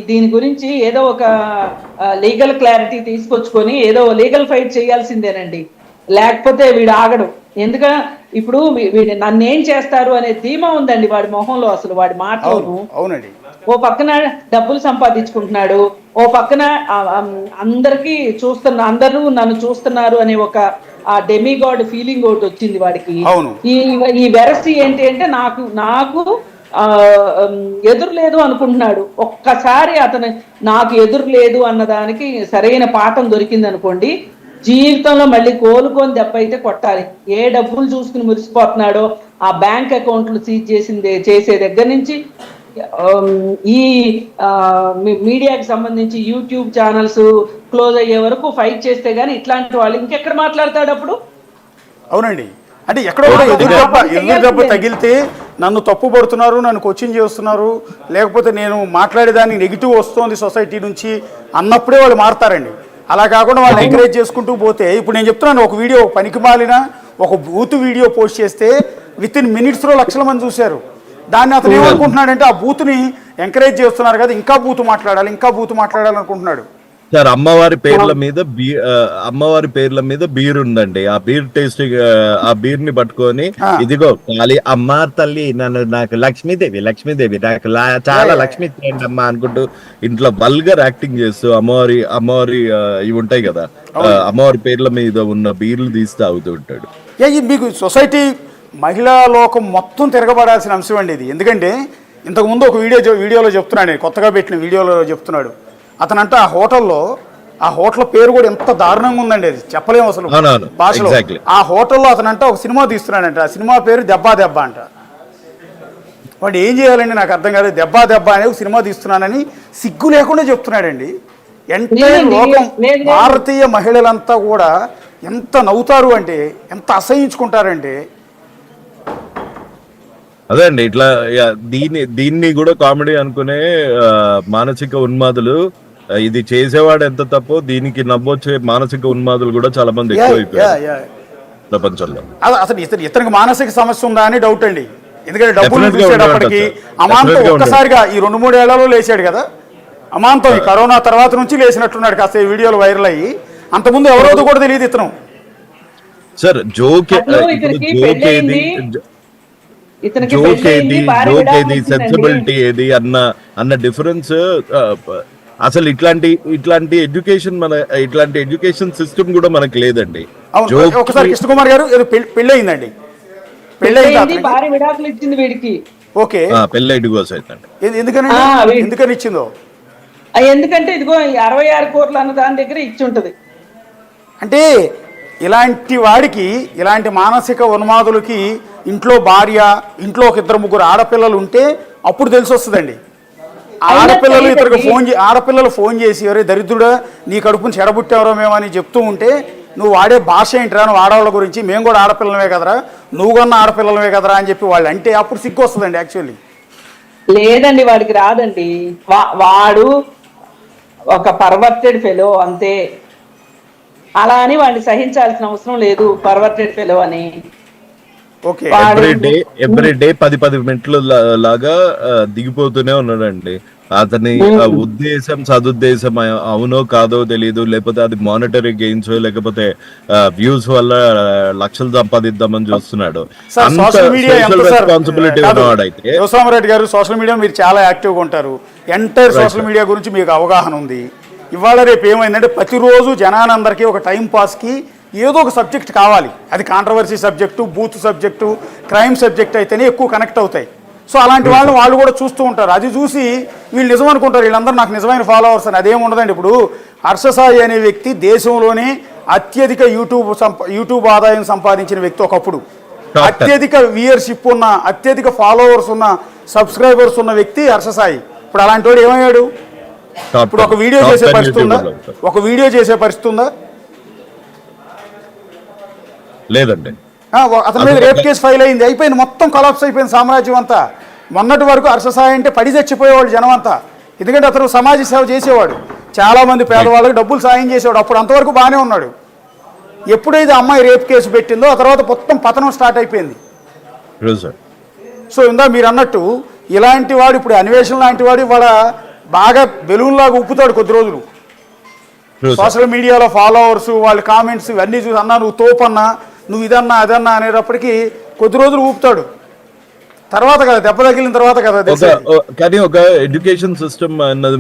దీని గురించి ఏదో ఒక లీగల్ క్లారిటీ తీసుకొచ్చుకొని ఏదో లీగల్ ఫైట్ చేయాల్సిందేనండి. లేకపోతే వీడు ఆగడు. ఎందుకంటే ఇప్పుడు వీడు నన్ను ఏం చేస్తారు అనే ధీమా ఉందండి వాడి మొహంలో, అసలు వాడి మాటలోను. అవునండి. ఓ పక్కన డబ్బులు సంపాదించుకుంటున్నాడు, ఓ పక్కన అందరికీ అందరూ నన్ను చూస్తున్నారు అనే ఒక ఆ డెమిగాడ్ ఫీలింగ్ ఒకటి వచ్చింది వాడికి. ఈ వెరసి ఏంటి అంటే నాకు ఎదురు లేదు అనుకుంటున్నాడు. ఒక్కసారి అతను నాకు ఎదురు లేదు అన్నదానికి సరైన పాఠం దొరికింది అనుకోండి, జీవితంలో మళ్ళీ కోలుకొని దెబ్బ అయితే కొట్టాలి. ఏ డబ్బులు చూసుకుని మురిసిపోతున్నాడో, ఆ బ్యాంక్ అకౌంట్లు సీజ్ చేసే దగ్గర నుంచి ఈ మీడియాకి సంబంధించి యూట్యూబ్ ఛానల్స్ క్లోజ్ అయ్యే వరకు ఫైట్ చేస్తే గానీ ఇట్లాంటి వాళ్ళు ఇంకెక్కడ మాట్లాడతాడు అప్పుడు? అవునండి. అంటే ఎక్కడో ఎదురు దెబ్బ తగిలితే నన్ను తప్పు పడుతున్నారు, నన్ను కోచింగ్ చేస్తున్నారు, లేకపోతే నేను మాట్లాడేదానికి నెగిటివ్ వస్తుంది సొసైటీ నుంచి అన్నప్పుడే వాళ్ళు మారుతారండి. అలా కాకుండా వాళ్ళు ఎంకరేజ్ చేసుకుంటూ పోతే, ఇప్పుడు నేను చెప్తున్నాను, ఒక వీడియో పనికి మాలిన ఒక బూత్ వీడియో పోస్ట్ చేస్తే విత్ ఇన్ మినిట్స్లో లక్షల మంది చూశారు. దాన్ని అతను ఏమనుకుంటున్నాడంటే ఆ బూత్ని ఎంకరేజ్ చేస్తున్నారు కదా, ఇంకా బూత్ మాట్లాడాలి అనుకుంటున్నాడు. సార్ అమ్మవారి పేర్ల మీద బీర్ ఉందండి. ఆ బీర్ టేస్టింగ్, ఆ బీర్ ని పట్టుకొని ఇదిగో ఖాళీ అమ్మ తల్లి నాకు లక్ష్మీదేవి నాకు చాలా లక్ష్మీ అమ్మా అనుకుంటూ ఇంట్లో వల్గర్ యాక్టింగ్ చేస్తూ అమ్మవారి ఇవి ఉంటాయి కదా, అమ్మవారి పేర్ల మీద ఉన్న బీర్లు తీసి తాగుతూ ఉంటాడు. మీకు సొసైటీ మహిళా లోకం మొత్తం తిరగబడాల్సిన అంశం అండి ఇది. ఎందుకంటే ఇంతకుముందు ఒక వీడియోలో చెప్తున్నాడు, కొత్తగా పెట్టిన వీడియోలో చెప్తున్నాడు అతనంట ఆ హోటల్ పేరు కూడా ఎంత దారుణంగా ఉందండి, అది చెప్పలేము అసలు భాషలో. ఆ హోటల్లో అతనంట ఒక సినిమా తీస్తున్నాడంట, ఆ సినిమా పేరు దెబ్బ అంట. వాడు ఏం చేయాలండి నాకు అర్థం కాదు. దెబ్బ అనే ఒక సినిమా తీస్తున్నానని సిగ్గు లేకుండా చెప్తున్నాడండి. ఎంటైర్ లోకం, భారతీయ మహిళలంతా కూడా ఎంత నవ్వుతారు అంటే, ఎంత అసహించుకుంటారంటే. అదే అండి, ఇట్లా దీన్ని కూడా కామెడీ అనుకునే మానసిక ఉన్మాదులు, ఇది చేసేవాడు ఎంత తప్పో దీనికి నవ్వొచ్చే మానసిక ఉన్మాదులు కూడా చాలా మంది ఎక్కువైపోయారు ప్రపంచంలో. అసలు ఇతనికి మానసిక సమస్య ఉందా అని డౌట్ అండి. ఎందుకంటే డబ్బులు చూసేటప్పటికి అమాంతం ఒక్కసారిగా ఈ 2-3 ఏళ్లలో లేచాడు కదా, అమాంతం ఈ కరోనా తర్వాత నుంచి లేచినట్టున్నాడు. కాస్త వీడియోలు వైరల్ అయ్యి, అంతకుముందు ఎవరోజు కూడా తెలియదు ఇతను. సార్ జోక్ ఏది సెన్సిబిలిటీ ఏది అన్న డిఫరెన్స్ అసలు ఇట్లాంటి ఎడ్యుకేషన్ సిస్టమ్ కూడా మనకు లేదండి. ఒకసారి కృష్ణ కుమార్ గారు పెళ్లి అయిందండి, ఓకే పెళ్ళి ఎందుకని ఇచ్చిందో, ఎందుకంటే ఇదిగో 66 కోట్లు అన్న దాని దగ్గర ఇచ్చి ఉంటది. అంటే ఇలాంటి వాడికి, ఇలాంటి మానసిక ఉన్మాదులకి ఇంట్లో భార్య, ఇంట్లో ఒక 2-3 ఆడపిల్లలు ఉంటే అప్పుడు తెలిసి వస్తుందండి. ఆడపిల్లలు ఫోన్ చేసి ఎవరే దరిద్రుడా నీ కడుపుని చెడబుట్టావరో మేము అని చెప్తూ ఉంటే, నువ్వు వాడే భాష ఏంటిరా, నువ్వు ఆడవాళ్ళ గురించి, మేము కూడా ఆడపిల్లలమే కదరా, నువ్వు కన్నా ఆడపిల్లలమే కదరా అని చెప్పి వాళ్ళు అంటే అప్పుడు సిగ్గు వస్తుందండి. యాక్చువల్లీ లేదండి, వాడికి రాదండి. వాడు ఒక పర్వర్టెడ్ ఫెలో అంతే. అలా అని వాడిని సహించాల్సిన అవసరం లేదు, పర్వర్టెడ్ ఫెలో అని. ఎవ్రీ డే 10 మెట్లు లాగా దిగిపోతూనే ఉన్నాడండి. అతని ఉద్దేశం సదుద్దేశం అవునో కాదో తెలియదు, లేకపోతే అది మానిటరీ గెయిన్స్ లేకపోతే వ్యూస్ వల్ల లక్షలు సంపాదిద్దామని చూస్తున్నాడు. రెస్పాన్సిబిలిటీ ఉన్నవాడైతే. శివసామరెడ్డి గారు, సోషల్ మీడియా మీరు చాలా యాక్టివ్గా ఉంటారు, ఎంటైర్ సోషల్ మీడియా గురించి మీకు అవగాహన ఉంది. ఇవాళ రేపు ఏమైందంటే ప్రతిరోజు జనానందరికీ ఒక టైం పాస్కి ఏదో ఒక సబ్జెక్ట్ కావాలి. అది controversy subject, booth subject, crime subject అయితేనే ఎక్కువ కనెక్ట్ అవుతాయి. సో అలాంటి వాళ్ళు కూడా చూస్తూ ఉంటారు. అది చూసి వీళ్ళు నిజం అనుకుంటారు, వీళ్ళందరూ నాకు నిజమైన ఫాలోవర్స్ అని. అదేమి ఉండదండి. ఇప్పుడు హర్ష సాయి అనే వ్యక్తి దేశంలోనే అత్యధిక యూట్యూబ్ ఆదాయం సంపాదించిన వ్యక్తి ఒకప్పుడు. అత్యధిక వ్యూయర్షిప్ ఉన్న, అత్యధిక ఫాలోవర్స్ ఉన్న, సబ్స్క్రైబర్స్ ఉన్న వ్యక్తి హర్ష సాయి. ఇప్పుడు అలాంటి వాడు ఏమయ్యాడు? ఇప్పుడు ఒక వీడియో చేసే పరిస్థితి ఉందా? లేదండి. అతని మీద రేప్ కేసు ఫైల్ అయింది, అయిపోయింది, మొత్తం కొలాప్స్ అయిపోయింది సామ్రాజ్యం అంతా. మొన్నటి వరకు హర్ష సాయి అంటే పడి చచ్చిపోయేవాడు జనం అంతా. ఎందుకంటే అతను సమాజ సేవ చేసేవాడు, చాలామంది పేదవాళ్ళకి డబ్బులు సాయం చేసేవాడు. అప్పుడు అంతవరకు బాగానే ఉన్నాడు. ఎప్పుడైతే అమ్మాయి రేప్ కేసు పెట్టిందో ఆ తర్వాత మొత్తం పతనం స్టార్ట్ అయిపోయింది. సో ఇందా మీరు అన్నట్టు ఇలాంటి వాడు, ఇప్పుడు అన్వేషణ లాంటి వాడు ఇవాళ బాగా బెలూన్ లాగా ఉప్పుతాడు కొద్ది రోజులు. True, sir. సోషల్ మీడియాలో ఫాలోవర్స్ వాళ్ళ కామెంట్స్ ఇవన్నీ చూసి అన్నా నువ్వు తోపన్నా నువ్వు ఇదన్నా అదన్నా అనేటప్పటికి కొద్ది రోజులు ఊపుతాడు. తర్వాత కదా దెబ్బ తగిలిన తర్వాత కదా కానీ ఒక ఎడ్యుకేషన్ సిస్టమ్ అన్నది